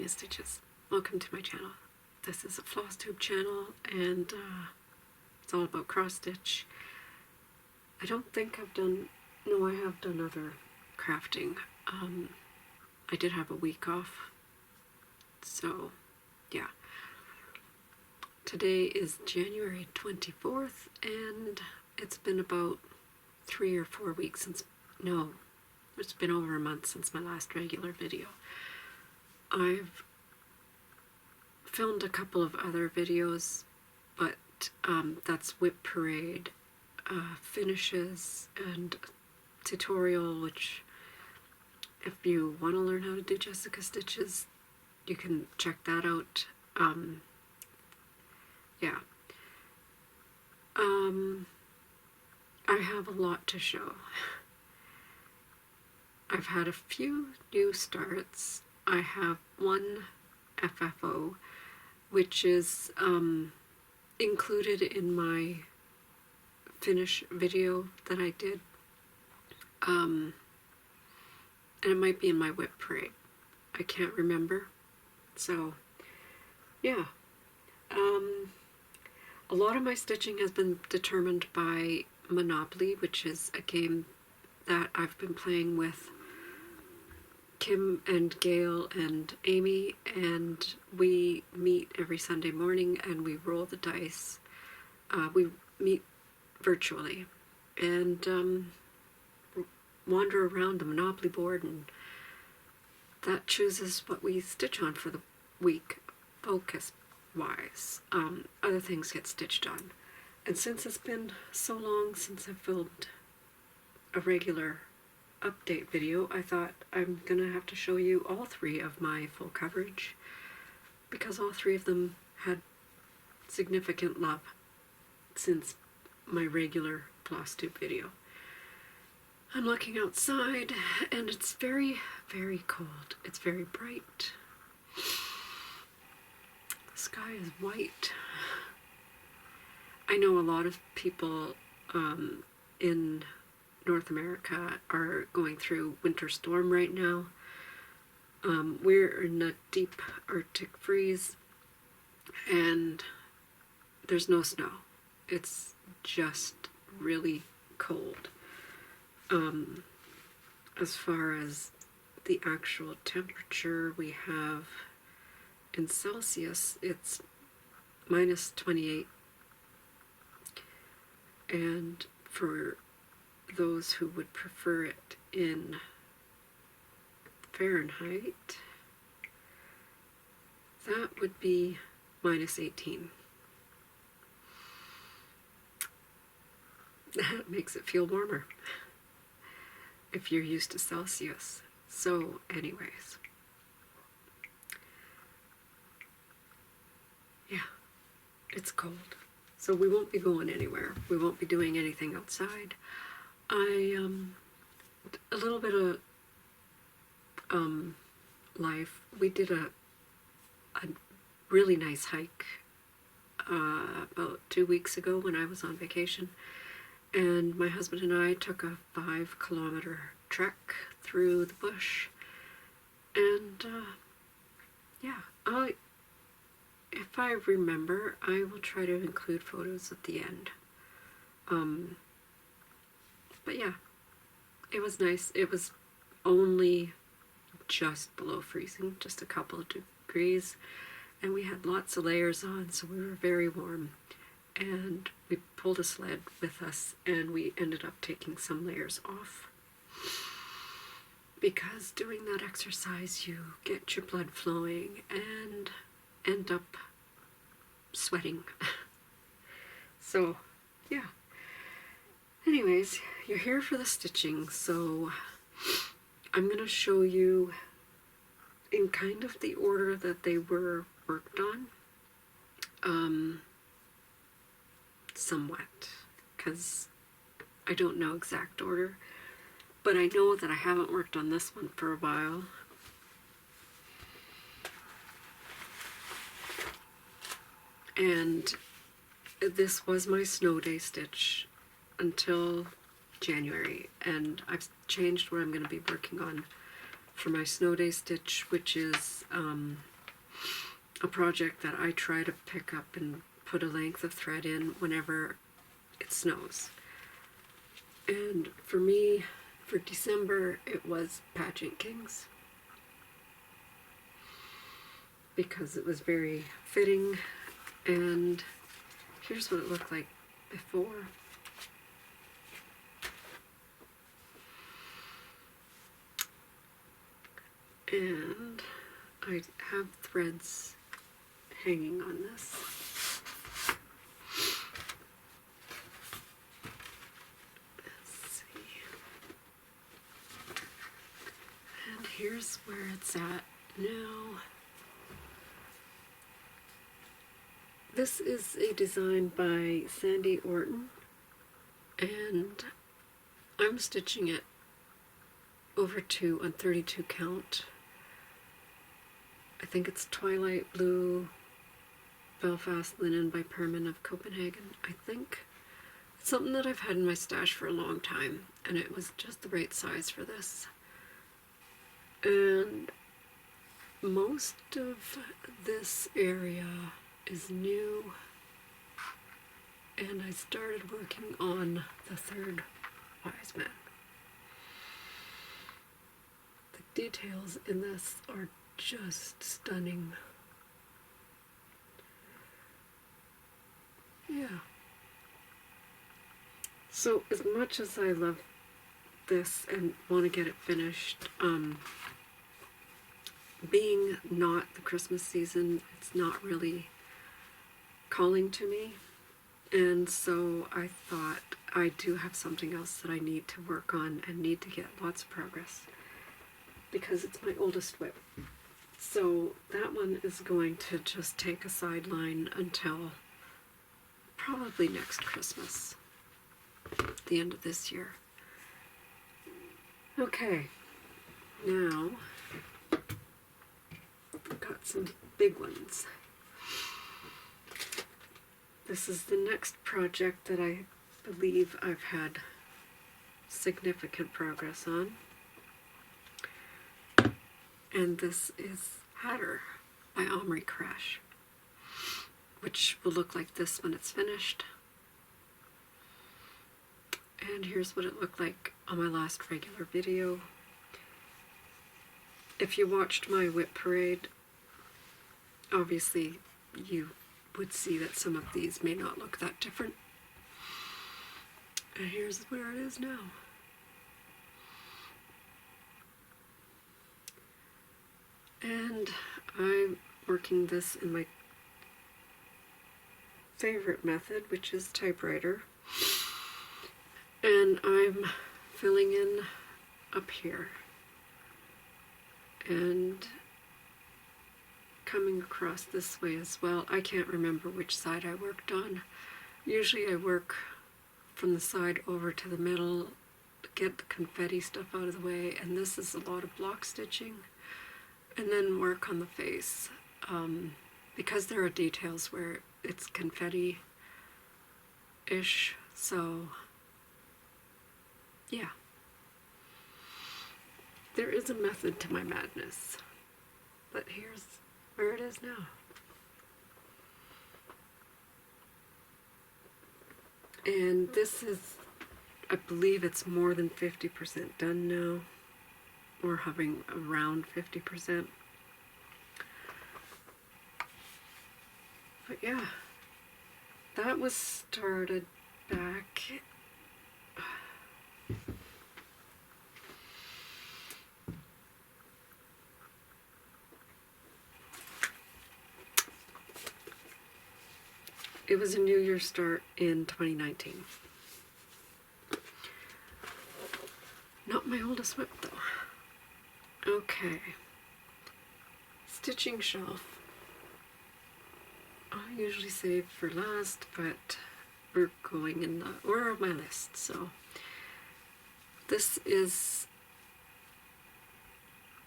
Queen of Stitches. Welcome to my channel. This is a Flosstube channel, and it's all about cross stitch. I don't think I've done, no, I have done other crafting. I did have a week off, so yeah. Today is January 24th, and it's been about 3 or 4 weeks since, no, it's been over a month since my last regular video. I've filmed a couple of other videos, but that's WIP Parade finishes and tutorial, which if you want to learn how to do Jessica stitches, you can check that out. Yeah. I have a lot to show. I've had a few new starts. I have one FFO, which is included in my finish video that I did. And it might be in my WIP Parade. I can't remember. So, yeah. A lot of my stitching has been determined by Menagerie, which is a game that I've been playing with Kim and Gail and Amy, and we meet every Sunday morning and we roll the dice. We meet virtually and wander around the Monopoly board, and that chooses what we stitch on for the week, focus wise. Other things get stitched on. And since it's been so long since I filmed a regular update video, I thought I'm gonna have to show you all 3 of my full coverage, because all 3 of them had significant love since my regular Flosstube video. I'm looking outside and it's very, very cold. It's very bright. The sky is white. I know a lot of people in North America are going through winter storm right now. We're in a deep Arctic freeze and there's no snow. It's just really cold. As far as the actual temperature we have in Celsius, it's minus 28. And for those who would prefer it in Fahrenheit, that would be minus 18. That makes it feel warmer if you're used to Celsius. So anyways, yeah, it's cold. So we won't be going anywhere. We won't be doing anything outside. A little bit of life. We did a really nice hike about 2 weeks ago when I was on vacation, and my husband and I took a 5-kilometer trek through the bush, and yeah, if I remember, I will try to include photos at the end. But yeah, it was nice. It was only just below freezing, just a couple of degrees, and we had lots of layers on, so we were very warm. And we pulled a sled with us, and we ended up taking some layers off, because doing that exercise you get your blood flowing and end up sweating. So yeah, anyways, you're here for the stitching, so I'm gonna show you in kind of the order that they were worked on, somewhat, because I don't know exact order, but I know that I haven't worked on this one for a while. And this was my snow day stitch until January, and I've changed what I'm going to be working on for my snow day stitch, which is a project that I try to pick up and put a length of thread in whenever it snows. And for me, for December, it was Pageant Kings, because it was very fitting. And here's what it looked like before. And I have threads hanging on this. Let's see. And here's where it's at now. This is a design by Sandy Orton, and I'm stitching it over 2 on 32 count. I think it's Twilight Blue Belfast Linen by Permin of Copenhagen, I think. It's something that I've had in my stash for a long time, and it was just the right size for this. And most of this area is new, and I started working on the third wise man. The details in this are just stunning. Yeah. So as much as I love this and want to get it finished, being not the Christmas season, it's not really calling to me. And so I thought I do have something else that I need to work on and need to get lots of progress, because it's my oldest WIP. So that one is going to just take a sideline until probably next Christmas, the end of this year. Okay, now I've got some big ones. This is the next project that I believe I've had significant progress on. And this is Hatter by Omri Crash, which will look like this when it's finished. And here's what it looked like on my last regular video. If you watched my WIP Parade, obviously you would see that some of these may not look that different. And here's where it is now. And I'm working this in my favorite method, which is typewriter. And I'm filling in up here and coming across this way as well. I can't remember which side I worked on. Usually I work from the side over to the middle to get the confetti stuff out of the way, and this is a lot of block stitching, and then work on the face, because there are details where it's confetti-ish, so yeah. There is a method to my madness, but here's where it is now. And this is, I believe it's more than 50% done now, or hovering around 50%. But yeah, that was started back it was a New Year's start in 2019. Not my oldest WIP though. Okay. Stitching shelf. I usually save for last, but we're going in the order of my list. So this is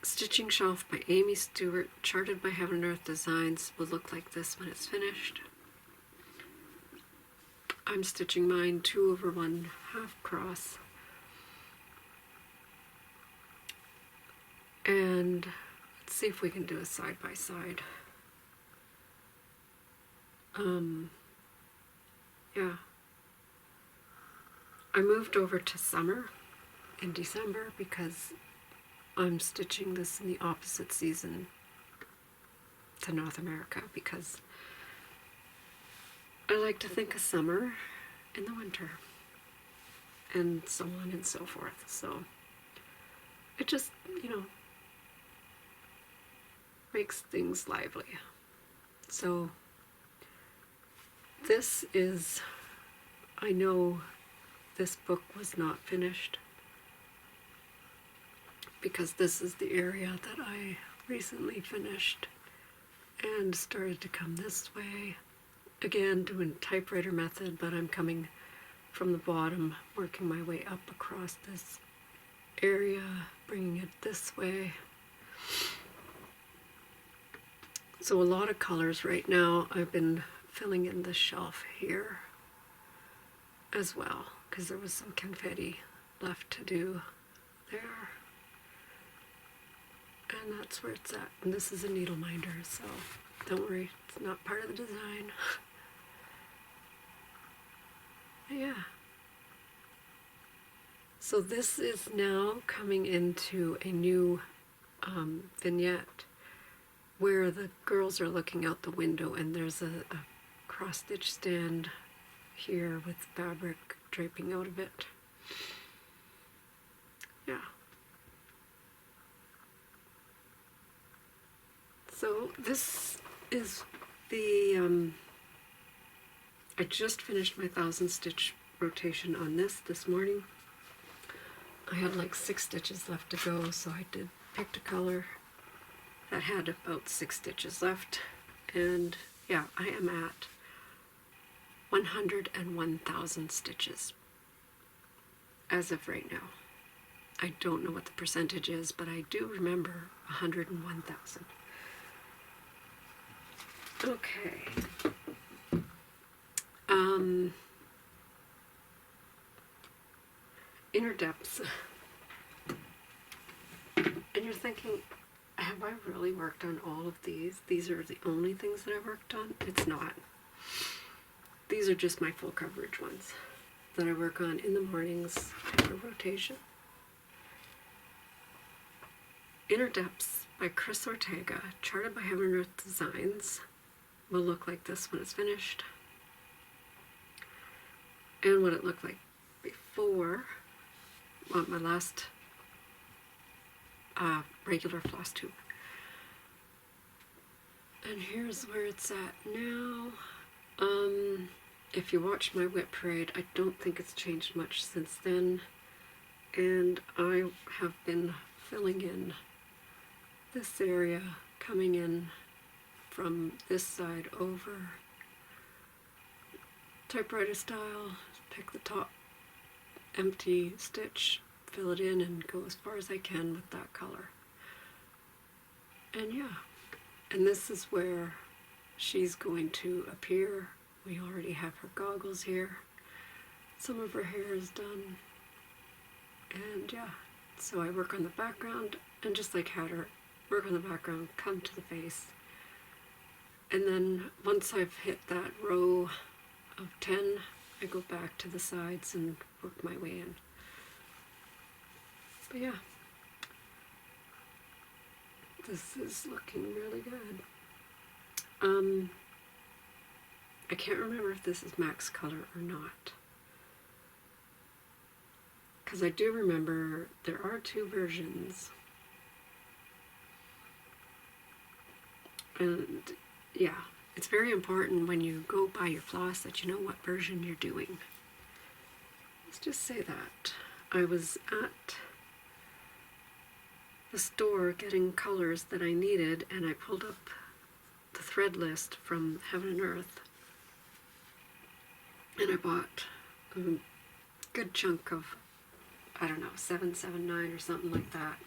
Stitching Shelf by Amy Stewart, charted by Heaven and Earth Designs. Will look like this when it's finished. I'm stitching mine 2/1 half cross. And let's see if we can do a side by side. Yeah. I moved over to summer in December because I'm stitching this in the opposite season to North America, because I like to think of summer in the winter and so on and so forth. So it just, you know, makes things lively. So this is, I know this book was not finished because this is the area that I recently finished and started to come this way. Again, doing typewriter method, but I'm coming from the bottom, working my way up across this area, bringing it this way. So a lot of colors right now. I've been filling in the shelf here as well, because there was some confetti left to do there. And that's where it's at. And this is a needle minder, so don't worry, it's not part of the design. Yeah. So this is now coming into a new vignette where the girls are looking out the window, and there's a cross-stitch stand here with fabric draping out of it. Yeah. So this is the, I just finished my 1,000 stitch rotation on this morning. I had like 6 stitches left to go, so I picked a color that had about 6 stitches left, and yeah, I am at 101,000 stitches as of right now. I don't know what the percentage is, but I do remember 101,000. Okay. Inner depths. And you're thinking, have I really worked on all of these? These are the only things that I've worked on? It's not. These are just my full coverage ones that I work on in the mornings for rotation. Inner Depths by Chris Ortega, charted by Heaven and Earth Designs, will look like this when it's finished. And what it looked like before, well, my last regular Flosstube. And here's where it's at now. If you watch my WIP Parade, I don't think it's changed much since then. And I have been filling in this area, coming in from this side over. Typewriter style, pick the top empty stitch, fill it in, and go as far as I can with that color. And yeah, and this is where she's going to appear. We already have her goggles here. Some of her hair is done. And yeah, so I work on the background, and just like had her work on the background, come to the face. And then once I've hit that row of 10, I go back to the sides and work my way in. But yeah, this is looking really good. I can't remember if this is max color or not, because I do remember there are 2 versions. And yeah, it's very important when you go buy your floss that you know what version you're doing. Let's just say that. I was at the store getting colors that I needed, and I pulled up the thread list from Heaven and Earth, and I bought a good chunk of, I don't know, 779 or something like that.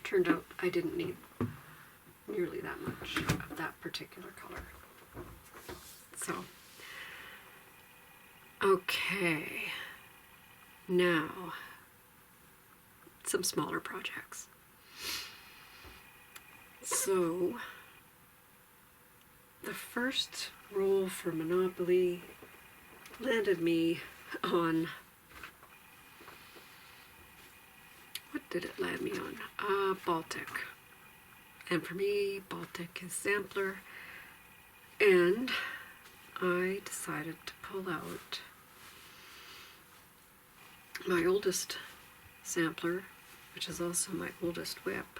Turned out I didn't need nearly that much of that particular color. So, okay, now some smaller projects. the first roll for Monopoly landed me on, what did it land me on? Baltic. And for me, Baltic is Sampler. And I decided to pull out my oldest sampler, which is also my oldest WIP.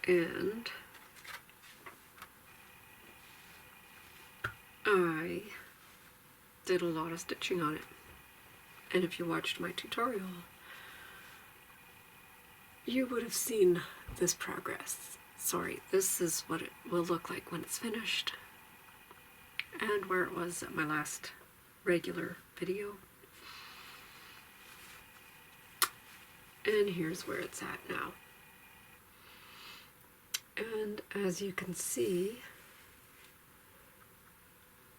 And I did a lot of stitching on it. And if you watched my tutorial, you would have seen this progress. Sorry, this is what it will look like when it's finished, and where it was at my last regular video. And here's where it's at now. And as you can see,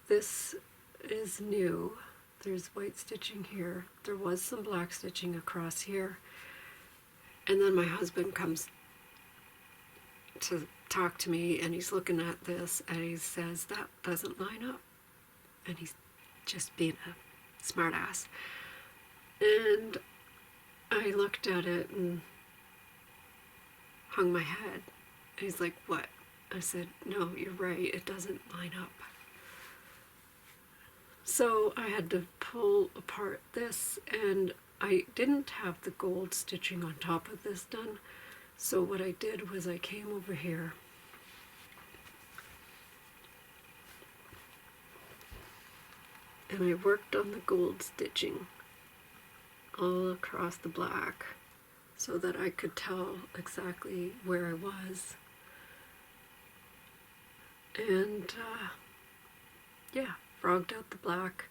this is new. There's white stitching here. There was some black stitching across here. And then my husband comes to talk to me, and he's looking at this, and he says, that doesn't line up. And he's just being a smart ass. And I looked at it and hung my head. And he's like, what? I said, no, you're right, it doesn't line up. So I had to pull apart this, and I didn't have the gold stitching on top of this done. So what I did was I came over here and I worked on the gold stitching all across the black so that I could tell exactly where I was. And yeah, frogged out the black.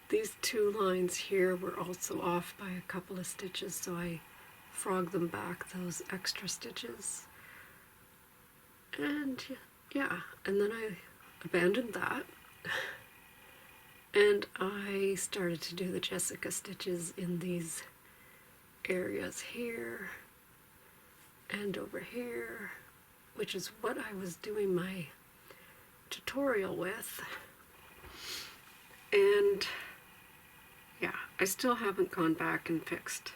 These two lines here were also off by a couple of stitches, so I frogged them back, those extra stitches. And yeah, and then I abandoned that. And I started to do the Jessica stitches in these areas here and over here, which is what I was doing my tutorial with. And yeah, I still haven't gone back and fixed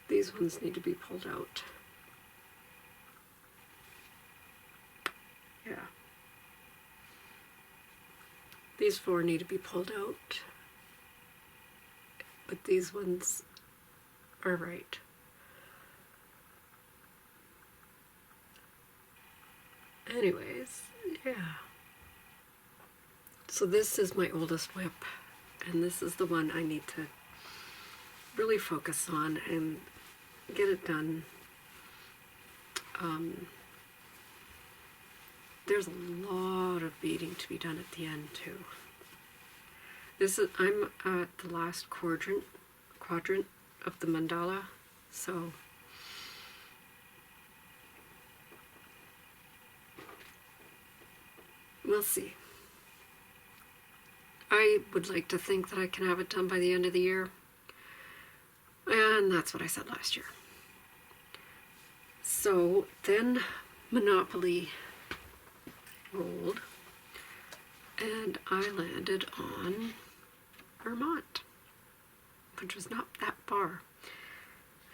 these ones need to be pulled out. Yeah. These four need to be pulled out, but these ones are right. Anyways, yeah. So this is my oldest WIP, and this is the one I need to really focus on and get it done. There's a lot of beading to be done at the end too. I'm at the last quadrant of the mandala, so we'll see. I would like to think that I can have it done by the end of the year, and that's what I said last year. So then Monopoly rolled, and I landed on Vermont, which was not that far.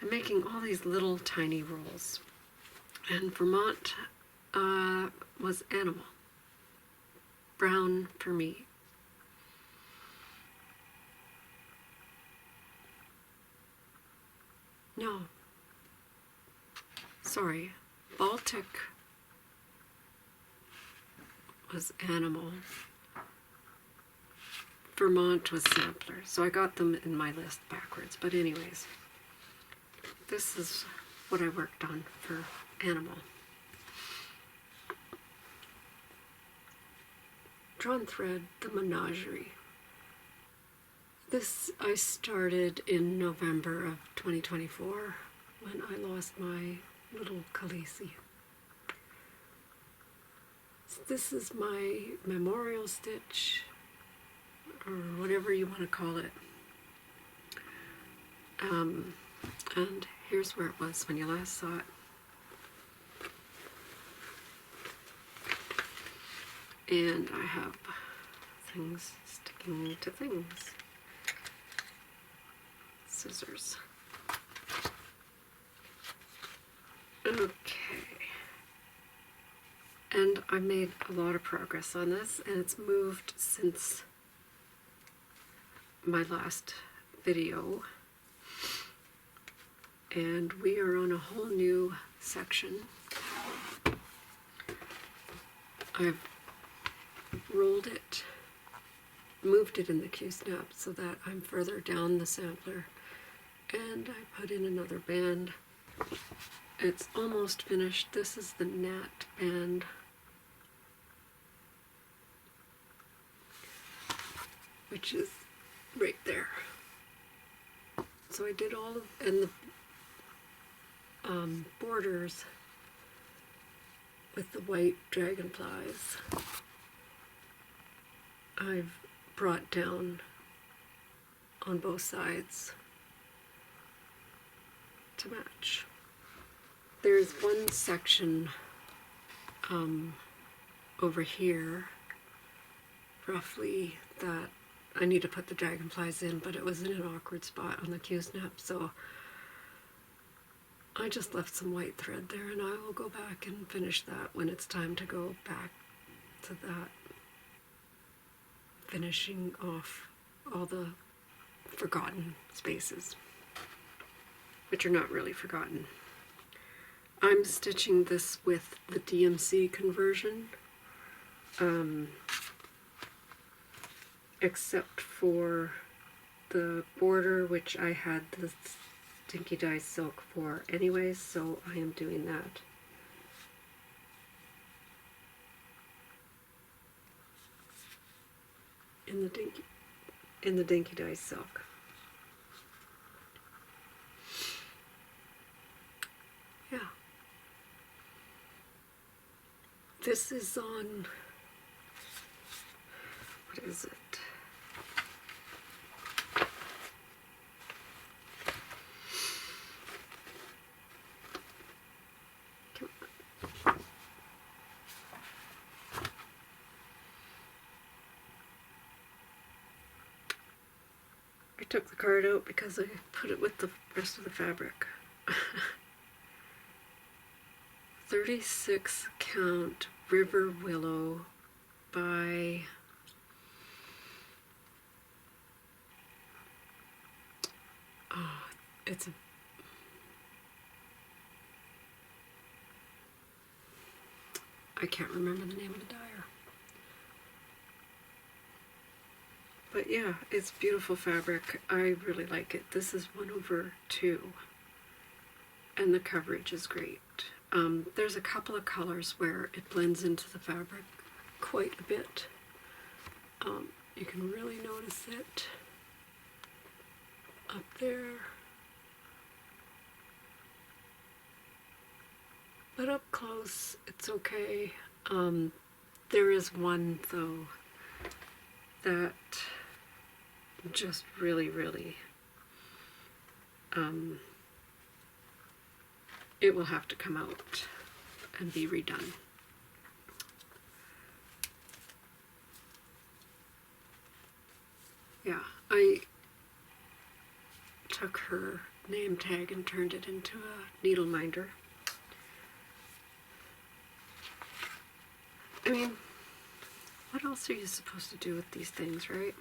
I'm making all these little tiny rolls, and Vermont was animal. Brown for me. No. Sorry. Baltic was animal. Vermont was sampler. So I got them in my list backwards. But anyways, this is what I worked on for animal. Drawn thread, the Menagerie. This I started in November of 2024 when I lost my little Khaleesi. So this is my memorial stitch, or whatever you want to call it. And here's where it was when you last saw it. And I have things sticking to things. Scissors. Okay. And I made a lot of progress on this, and it's moved since my last video. And we are on a whole new section. I've rolled it, moved it in the Q-snap so that I'm further down the sampler, and I put in another band. It's almost finished. This is the Nat band. Which is right there. So I did all of, and the borders with the white dragonflies I've brought down on both sides to match. There's one section over here, roughly, that I need to put the dragonflies in, but it was in an awkward spot on the Q-snap, so I just left some white thread there, and I will go back and finish that when it's time to go back to that, finishing off all the forgotten spaces, which are not really forgotten. I'm stitching this with the DMC conversion, except for the border, which I had the Dinky Dye silk for anyways, so I am doing that. In the Dinky Dye silk. Yeah. This is on, what is it? I took the card out because I put it with the rest of the fabric. 36 count River Willow by it's a I can't remember the name of the dyer. But yeah, it's beautiful fabric. I really like it. This is 1/2, and the coverage is great. There's a couple of colors where it blends into the fabric quite a bit. You can really notice it up there. But up close, it's okay. There is one, though, that just really, it will have to come out and be redone. Yeah, I took her name tag and turned it into a needle minder. I mean, what else are you supposed to do with these things, right?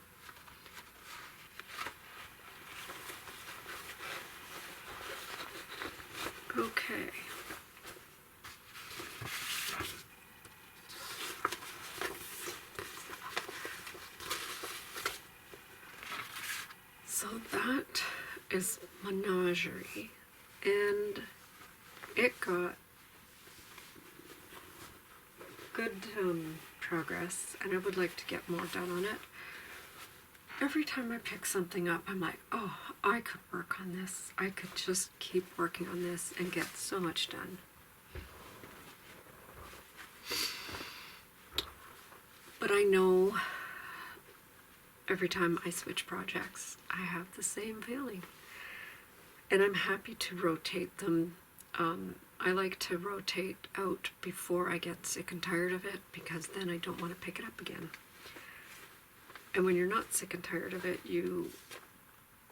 Okay. So that is Menagerie, and it got good progress, and I would like to get more done on it. Every time I pick something up, I'm like, oh, I could work on this. I could just keep working on this and get so much done. But I know every time I switch projects, I have the same feeling. and I'm happy to rotate them. I like to rotate out before I get sick and tired of it, because then I don't want to pick it up again. And when you're not sick and tired of it, you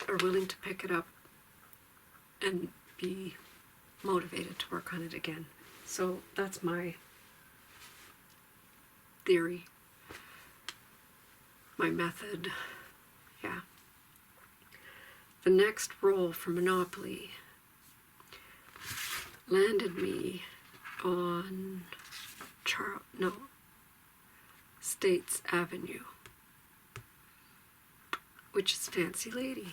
are willing to pick it up and be motivated to work on it again. So that's my theory, my method. Yeah. The next roll for Monopoly landed me on States Avenue, which is Fancy Lady.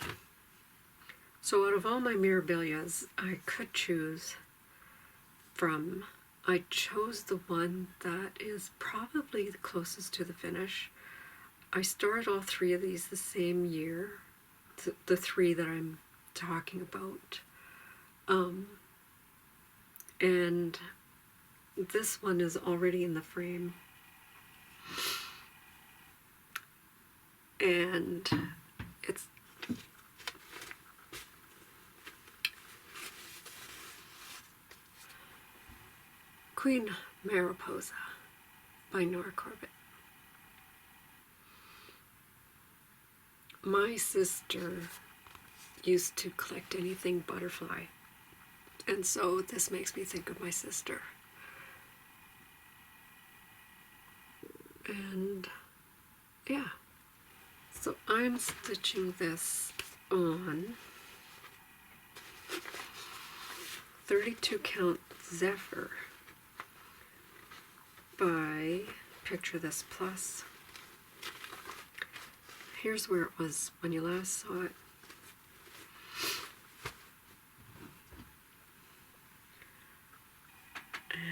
So out of all my Mirabilias I could choose from, I chose the one that is probably the closest to the finish. I started all three of these the same year, the three that I'm talking about. And this one is already in the frame. And it's Queen Mariposa by Nora Corbett. My sister used to collect anything butterfly, and so this makes me think of my sister. And yeah, so I'm stitching this on 32 count Zephyr by Picture This Plus. Here's where it was when you last saw it.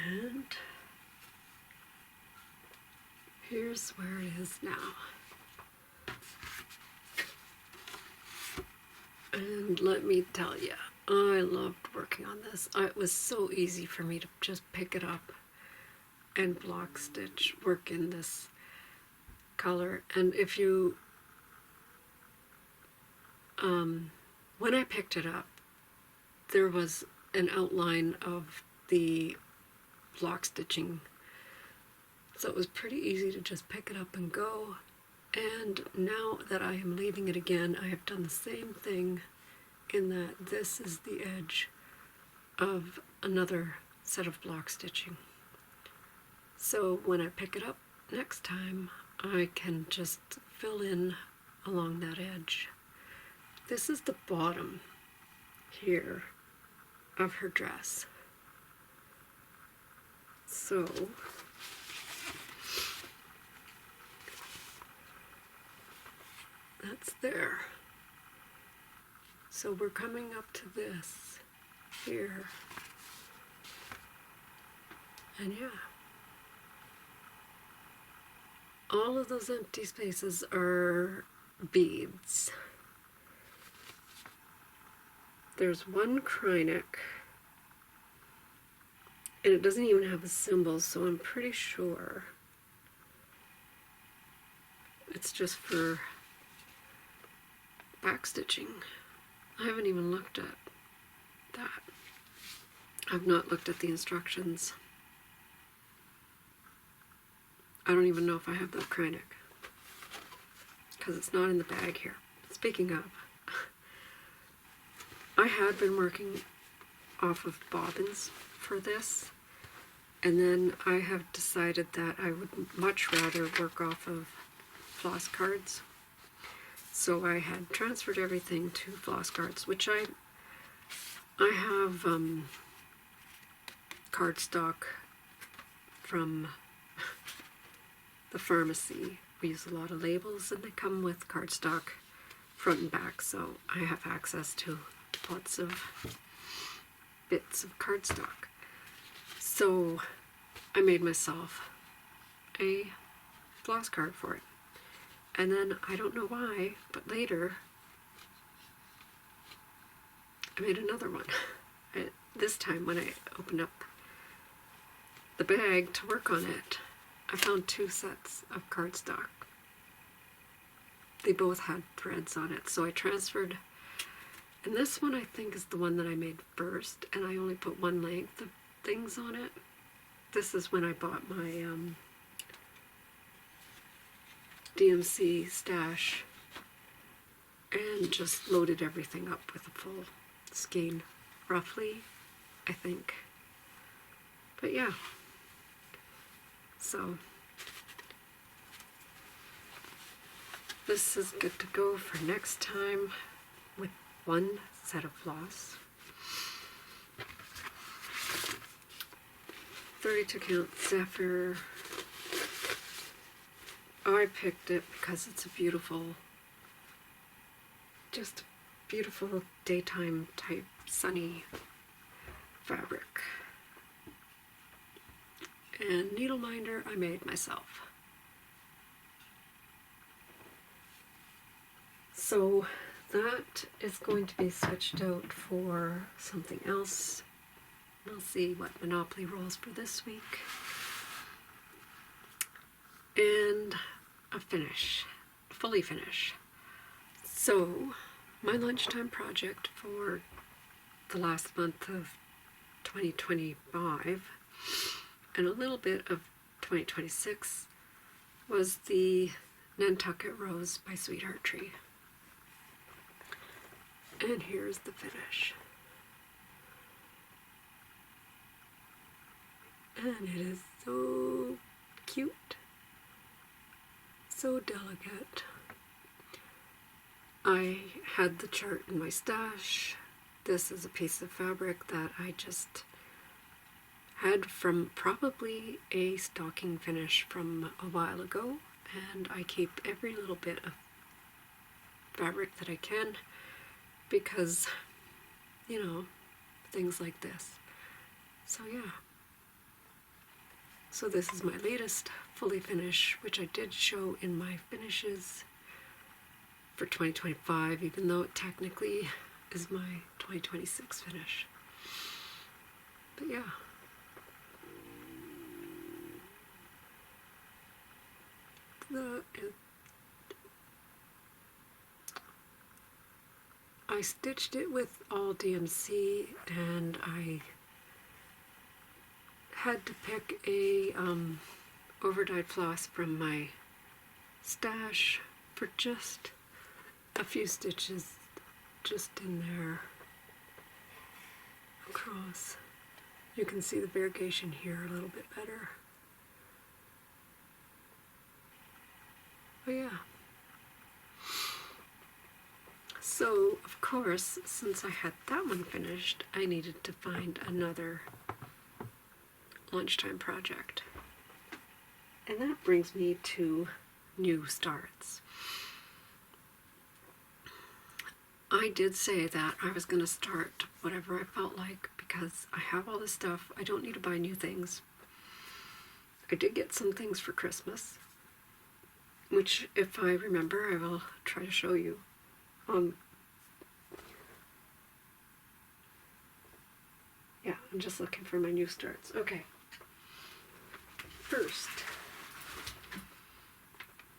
And here's where it is now. And let me tell you, I loved working on this. It was so easy for me to just pick it up and block stitch, work in this color. And if you, when I picked it up, there was an outline of the block stitching, so it was pretty easy to just pick it up and go. And now that I am leaving it again, I have done the same thing, in that this is the edge of another set of block stitching. So when I pick it up next time, I can just fill in along that edge. This is the bottom here of her dress. So that's there. So we're coming up to this here. And yeah, all of those empty spaces are beads. There's one Krynic, and it doesn't even have a symbol, so I'm pretty sure it's just for backstitching. I haven't even looked at that. I've not looked at the instructions. I don't even know if I have that Krynic, because it's not in the bag here. Speaking of, I had been working off of bobbins for this, and then I have decided that I would much rather work off of floss cards. So I had transferred everything to floss cards, which I have cardstock from the pharmacy. We use a lot of labels, and they come with cardstock front and back, so I have access to lots of bits of cardstock. So I made myself a floss card for it. And then, I don't know why, but later I made another one. This time when I opened up the bag to work on it, I found two sets of cardstock. They both had threads on it, so I transferred And this one I think is the one that I made first, and I only put one length of things on it. This is when I bought my DMC stash and just loaded everything up with a full skein, roughly, I think. But yeah, so this is good to go for next time with one set of floss. 32 count Zephyr. I picked it because it's a beautiful, just beautiful daytime type sunny fabric. And needle minder I made myself. So that is going to be switched out for something else. We'll see what Monopoly rolls for this week. And a finish, fully finish. So my lunchtime project for the last month of 2025 and a little bit of 2026 was the Nantucket Rose by Sweetheart Tree. And here's the finish. And it is so cute, so delicate. I had the chart in my stash. This is a piece of fabric that I just had from probably a stocking finish from a while ago, and I keep every little bit of fabric that I can because, you know, things like this. So yeah. So this is my latest fully finish, which I did show in my finishes for 2025, even though it technically is my 2026 finish. But yeah. I stitched it with all DMC, and I had to pick a overdyed floss from my stash for just a few stitches just in there across. You can see the variegation here a little bit better. But yeah. So, of course, since I had that one finished, I needed to find another lunchtime project. And that brings me to new starts. I did say that I was going to start whatever I felt like because I have all this stuff. I don't need to buy new things. I did get some things for Christmas, which if I remember I will try to show you. Yeah, I'm just looking for my new starts. Okay.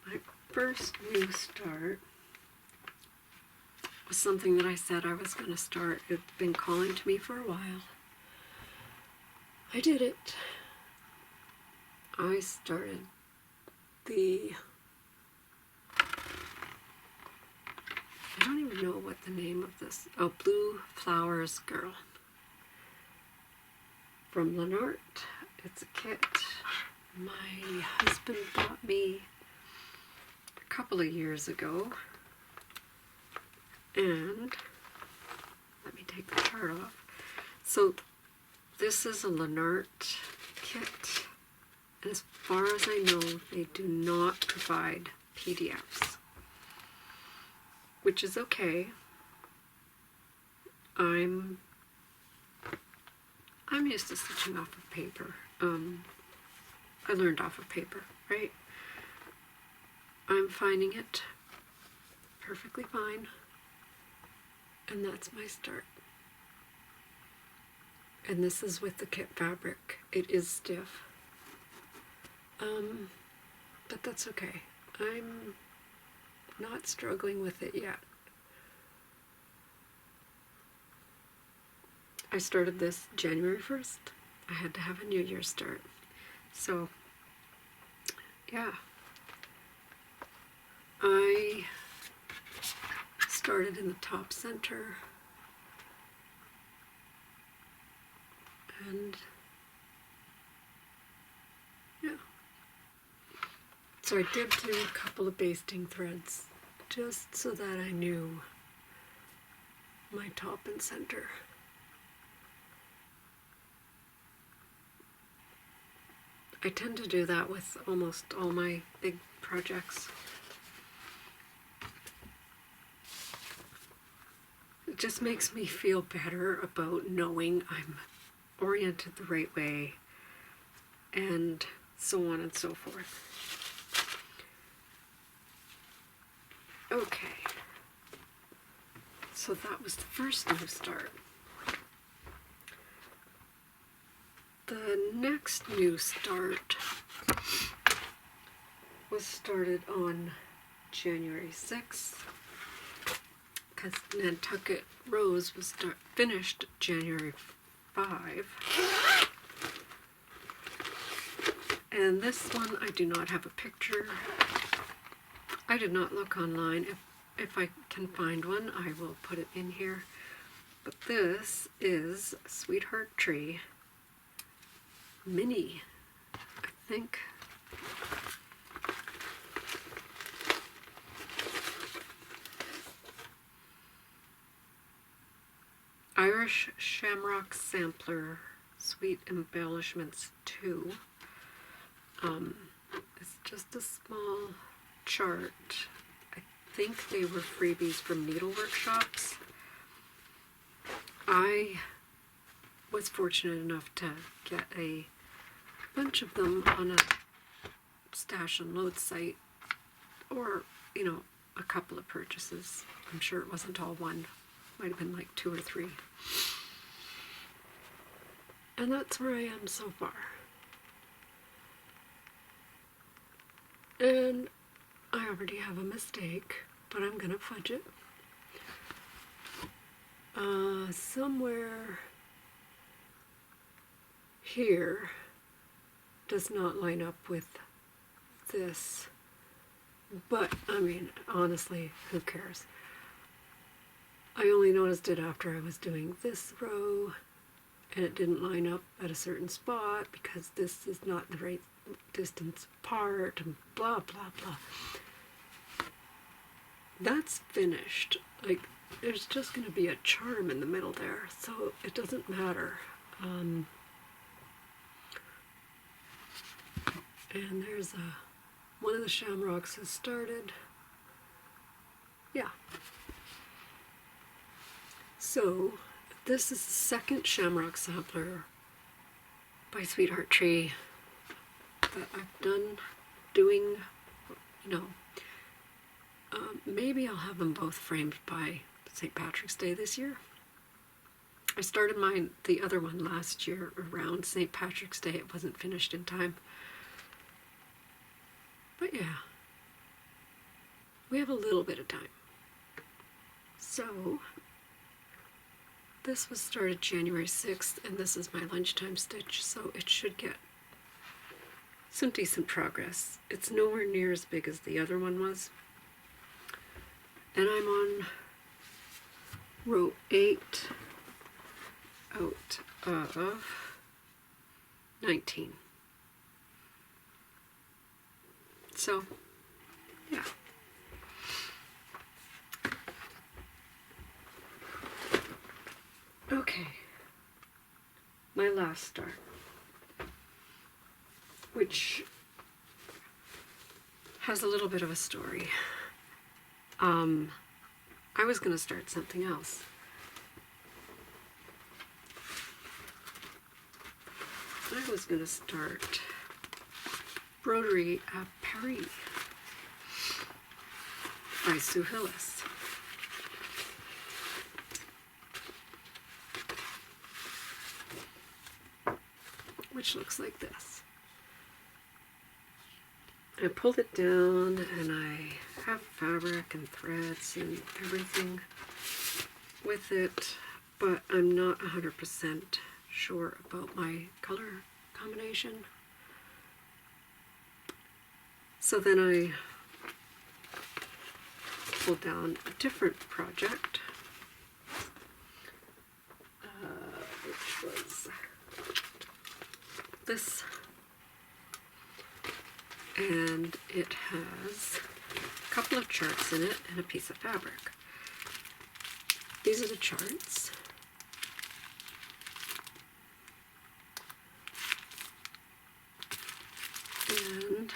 My first new start was something that I said I was going to start. It's been calling to me for a while. I did it. I started the... I don't even know what the name of this... Oh, Blue Flowers Girl. From Lenart. It's a kit my husband bought me a couple of years ago. And let me take the chart off. So this is a Lenart kit. And as far as I know, they do not provide PDFs, which is okay. I'm used to stitching off of paper. I learned off of paper, right? I'm finding it perfectly fine. And that's my start. And this is with the kit fabric. It is stiff. But that's okay. I'm not struggling with it yet. I started this January 1st. I had to have a New Year's start. So, yeah. I started in the top center. And, yeah. So I did do a couple of basting threads just so that I knew my top and center. I tend to do that with almost all my big projects. It just makes me feel better about knowing I'm oriented the right way, and so on and so forth. Okay, so that was the first new start. The next new start was started on January 6th, because Nantucket Rose was finished January 5. And this one I do not have a picture. I did not look online. If I can find one, I will put it in here. But this is Sweetheart Tree Mini, I think. Irish Shamrock Sampler, Sweet Embellishments 2. It's just a small chart. I think they were freebies from needle workshops. I was fortunate enough to get a bunch of them on a stash and load site, or, you know, a couple of purchases. I'm sure it wasn't all one. Might have been like 2 or 3. And that's where I am so far. And I already have a mistake, but I'm gonna fudge it. Somewhere here does not line up with this, but I mean, honestly, who cares? I only noticed it after I was doing this row, and it didn't line up at a certain spot because this is not the right distance apart, and blah blah blah. That's finished. Like, there's just going to be a charm in the middle there, so it doesn't matter. And there's one of the shamrocks has started. Yeah. So this is the second Shamrock Sampler by Sweetheart Tree that I've done doing, you know. Maybe I'll have them both framed by St. Patrick's Day this year. I started the other one last year around St. Patrick's Day. It wasn't finished in time. But yeah, we have a little bit of time. So this was started January 6th, and this is my lunchtime stitch, so it should get some decent progress. It's nowhere near as big as the other one was. And I'm on row 8 out of 19. So, yeah. Okay. My last start, which has a little bit of a story. I was going to start something else. I was going to start Broderie à Paris by Sue Hillis. Which looks like this. I pulled it down, and I have fabric and threads and everything with it. but I'm not 100% sure about my color combination. So then I pulled down a different project, which was this, and it has a couple of charts in it and a piece of fabric. These are the charts. And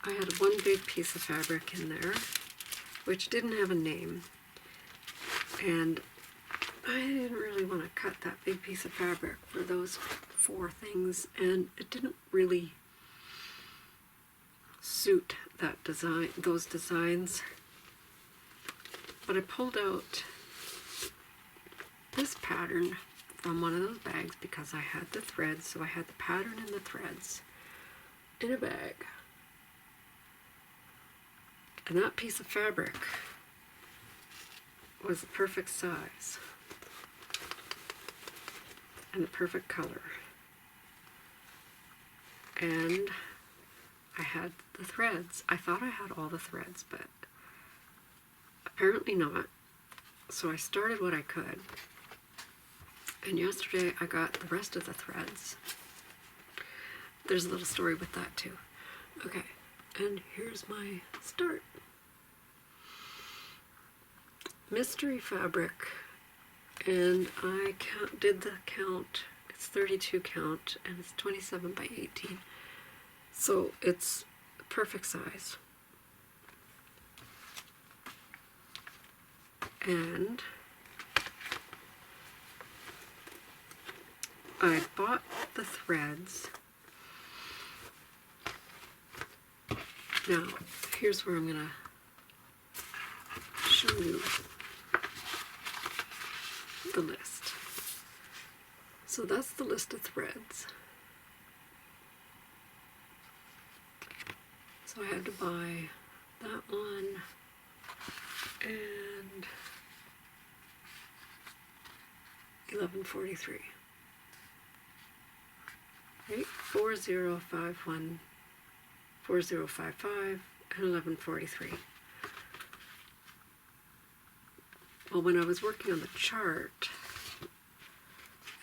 I had one big piece of fabric in there, which didn't have a name. And I didn't really want to cut that big piece of fabric for those 4 things, and it didn't really suit that design, those designs. But I pulled out this pattern from one of those bags because I had the threads, so I had the pattern and the threads in a bag. And that piece of fabric was the perfect size and the perfect color. And I had the threads. I thought I had all the threads, but apparently not. So I started what I could. And yesterday I got the rest of the threads. There's a little story with that too. Okay, and here's my start. Mystery fabric, and I did the count. It's 32 count, and it's 27 by 18. So it's perfect size. And I bought the threads. Now, here's where I'm gonna show you the list. So that's the list of threads. So I had to buy that one and 1143. Right? 4051, 4055, and 1143. Well, when I was working on the chart, I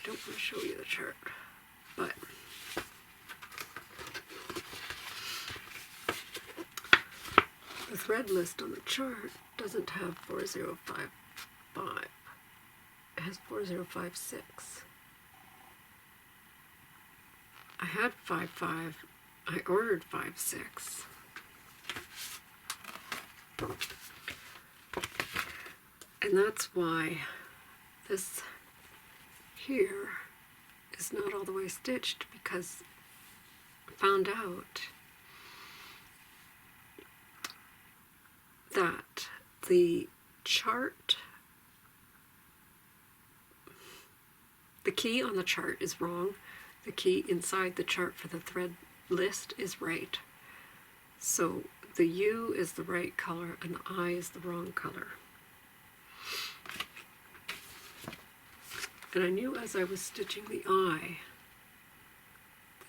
don't want to show you the chart, but the thread list on the chart doesn't have 4055. It has 4056. I had 55. I ordered 56. And that's why this here is not all the way stitched, because I found out that the chart, the key on the chart is wrong. The key inside the chart for the thread list is right. So the U is the right color and the I is the wrong color. And I knew as I was stitching the I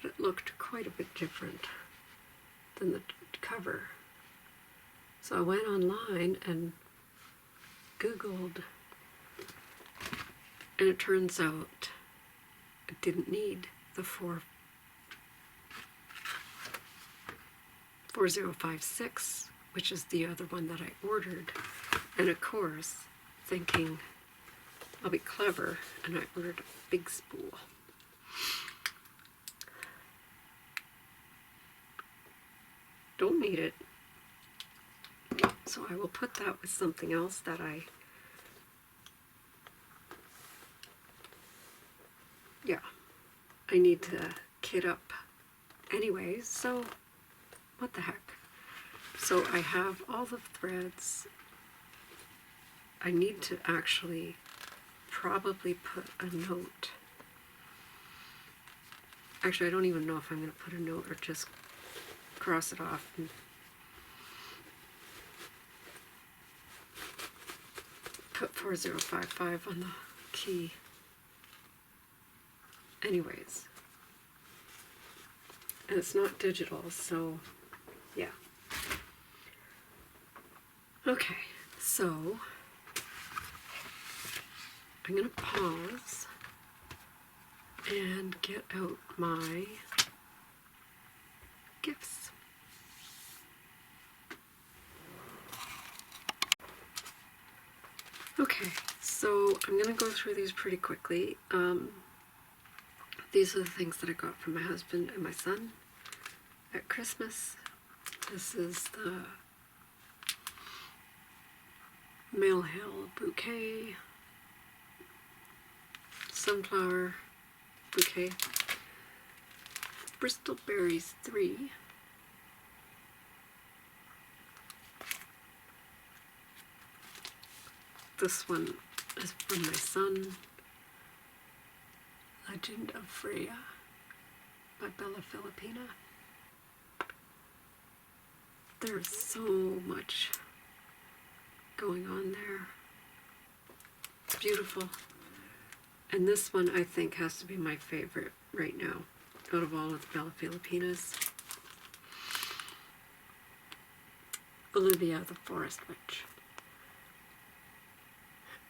that it looked quite a bit different than the cover. So I went online and Googled, and it turns out it didn't need the 4056, which is the other one that I ordered. And of course, thinking I'll be clever, and I ordered a big spool. Don't need it. So I will put that with something else that I need to kit up anyways, so what the heck. So I have all the threads. I need to actually probably put a note. Actually, I don't even know if I'm going to put a note or just cross it off. put 4055 on the key. Anyways. And it's not digital, so yeah. Okay, so I'm going to pause and get out my gifts. Okay, so I'm going to go through these pretty quickly. These are the things that I got from my husband and my son at Christmas. This is the Mill Hill bouquet, sunflower bouquet, Bristol berries 3, this one is from my son, Legend of Freya by Bella Filipina. There's so much going on there. Beautiful. And this one I think has to be my favorite right now out of all of the Bella Filipinas. Olivia the Forest Witch.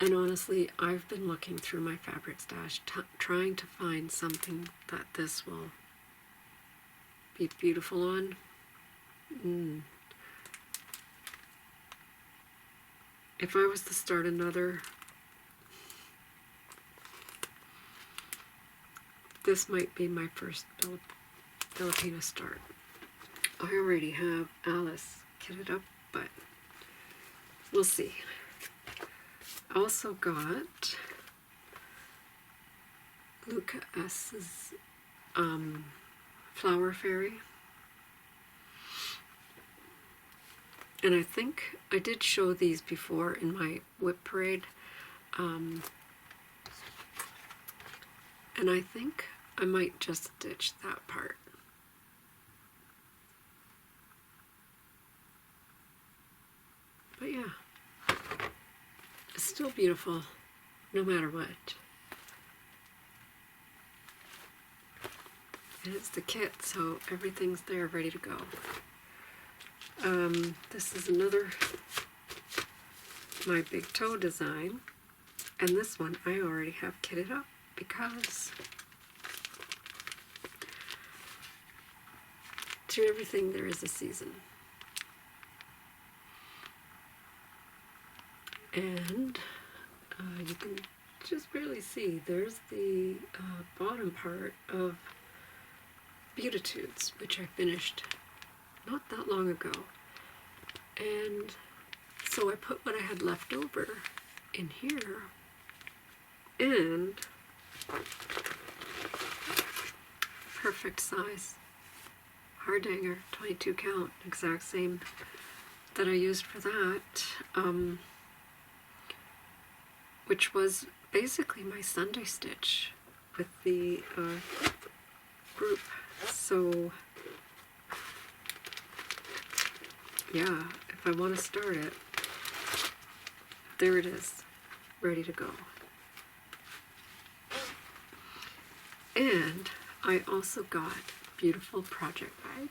And honestly, I've been looking through my fabric stash trying to find something that this will be beautiful on. If I was to start another, this might be my first Filipina start. I already have Alice kitted up, but we'll see. I also got Luca S's Flower Fairy. And I think I did show these before in my WIP Parade. And I think I might just stitch that part. But yeah, it's still beautiful no matter what. And it's the kit, so everything's there ready to go. This is another my big toe design, and this one I already have kitted up because to everything there is a season. And you can just barely see, there's the bottom part of Beautitudes, which I finished not that long ago. And so I put what I had left over in here, and perfect size Hardanger 22 count, exact same that I used for that, which was basically my Sunday stitch with the group. So yeah, if I want to start it, there it is, ready to go. And I also got beautiful project bag.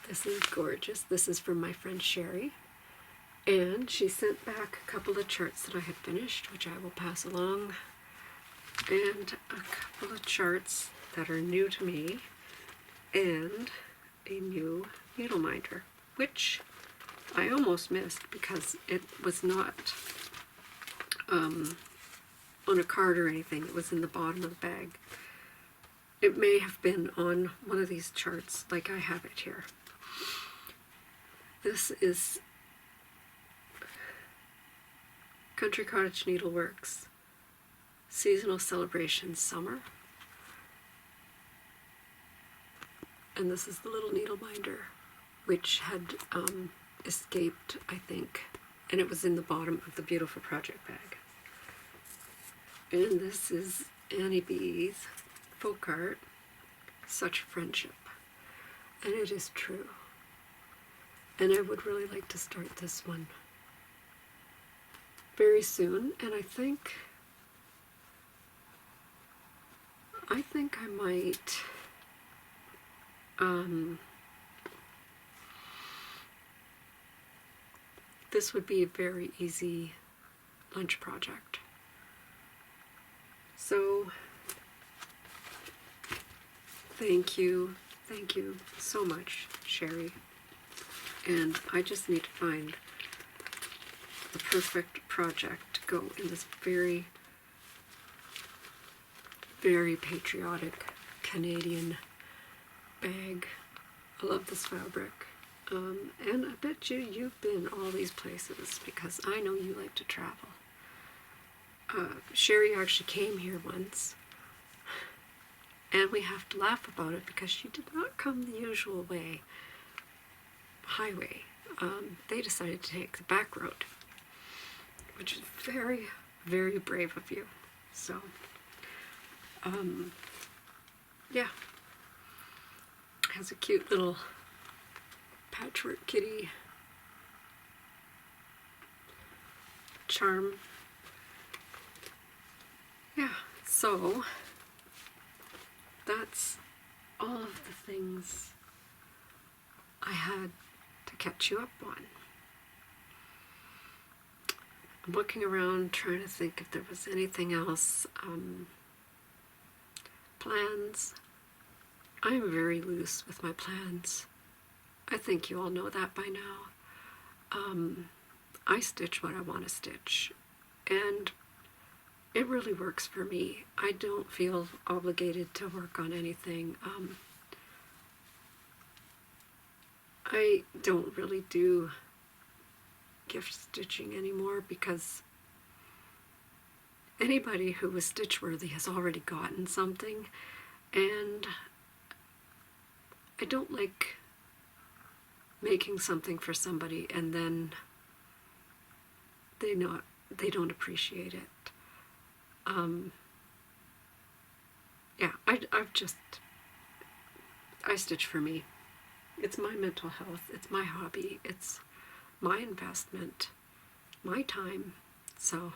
This is gorgeous. This is from my friend Sherry. And she sent back a couple of charts that I had finished, which I will pass along, and a couple of charts that are new to me, and a new needle minder, which I almost missed because it was not on a card or anything. It was in the bottom of the bag. It may have been on one of these charts like I have it here. This is Country Cottage Needleworks Seasonal Celebrations Summer. And this is the little needle minder, which had escaped, I think, and it was in the bottom of the beautiful project bag. And this is Annie B's folk art, Such Friendship. And it is true. And I would really like to start this one very soon, and I think I might this would be a very easy lunch project. So thank you so much, Sherry. And I just need to find the perfect project to go in this very, very patriotic Canadian bag. I love this fabric. And I bet you've been all these places because I know you like to travel. Sherry actually came here once, and we have to laugh about it because she did not come the usual way, highway. They decided to take the back road, which is very, very brave of you. So, yeah. Has a cute little patchwork kitty charm. Yeah, so that's all of the things I had to catch you up on. I'm looking around trying to think if there was anything else. Plans. I'm very loose with my plans. I think you all know that by now. I stitch what I want to stitch, and it really works for me. I don't feel obligated to work on anything. I don't really do gift stitching anymore because anybody who was stitch worthy has already gotten something, and I don't like making something for somebody and then they don't appreciate it. Yeah, I stitch for me. It's my mental health, it's my hobby, it's my investment, my time. So,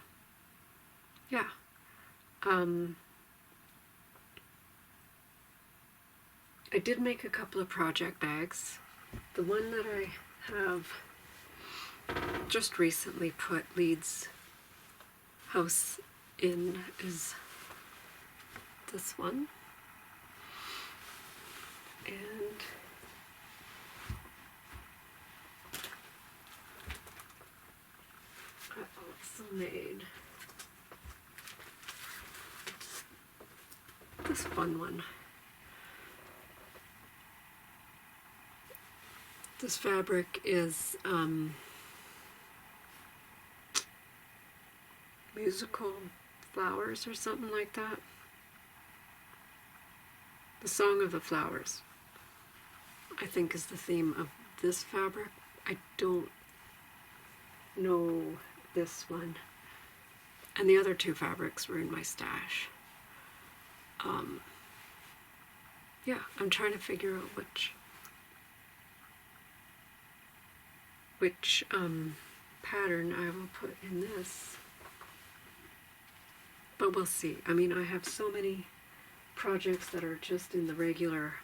yeah. I did make a couple of project bags. The one that I have just recently put Leeds House in is this one. And I also made this fun one. This fabric is musical flowers or something like that. The Song of the Flowers, I think, is the theme of this fabric. I don't know this one. And the other two fabrics were in my stash. Yeah, I'm trying to figure out which pattern I will put in this. But we'll see. I mean, I have so many projects that are just in the regular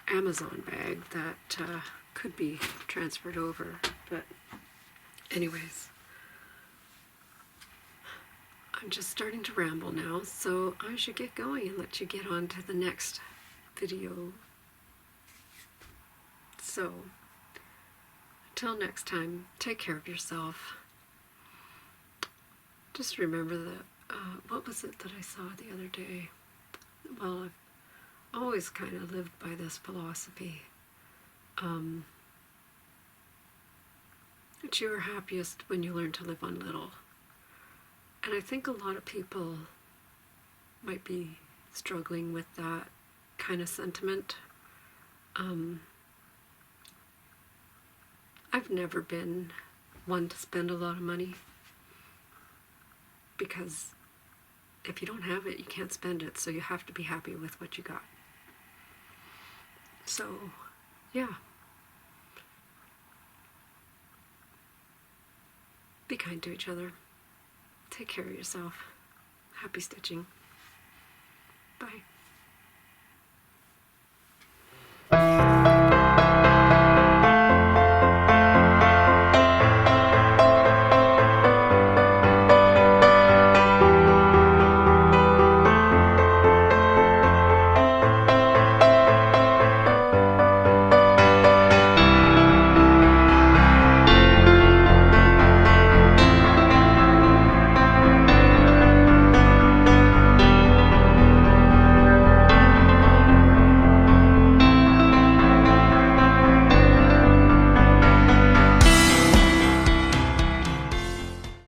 Amazon bag that could be transferred over. But anyways, I'm just starting to ramble now, so I should get going and let you get on to the next video. So, until next time, take care of yourself. Just remember that, what was it that I saw the other day? Well, I've always kind of lived by this philosophy. That you are happiest when you learn to live on little. And I think a lot of people might be struggling with that kind of sentiment. I've never been one to spend a lot of money, because if you don't have it, you can't spend it, so you have to be happy with what you got. So, yeah. Be kind to each other. Take care of yourself. Happy stitching.